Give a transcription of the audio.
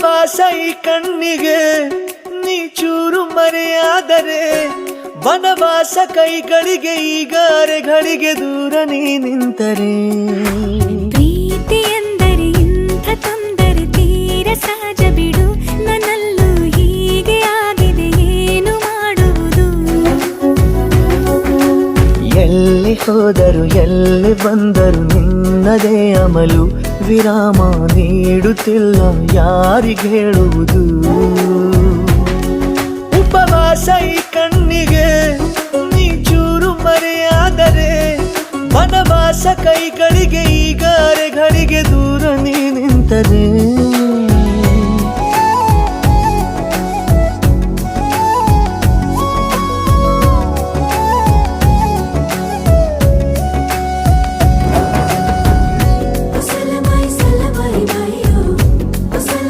ಉಪವಾಸ ಈ ಕಣ್ಣಿಗೆ ನೀ ಚೂರು ಮರೆಯಾದರೆ ವನವಾಸ ಕೈಗಳಿಗೆ ಈಗ ಅರೆಗಳಿಗೆ ದೂರ ನೀ ನಿಂತರೆ ಪ್ರೀತಿ ಎಂದರೆ ಇಂಥ ತೊಂದರೆ ತೀರ ಸಹಜ ಬಿಡು ನನ್ನಲ್ಲೂ ಹೀಗೆ ಆಗಿದೆ ಏನು ಮಾಡುವುದು ಎಲ್ಲಿ ಹೋದರು ಎಲ್ಲಿ ಬಂದರು ನಿನ್ನದೇ ಅಮಲು ವಿರಾಮ ನೀಡುತ್ತಿಲ್ಲ ಯಾರಿಗೆ ಹೇಳುವುದು ಉಪವಾಸ ಈ ಕಣ್ಣಿಗೆ ನೀ ಚೂರು ಮರೆಯಾದರೆ ವನವಾಸ ಕೈಗಳಿಗೆ ಈಗ ಅರೆಗಳಿಗೆ ದೂರ ನೀ ನಿಂತರೆ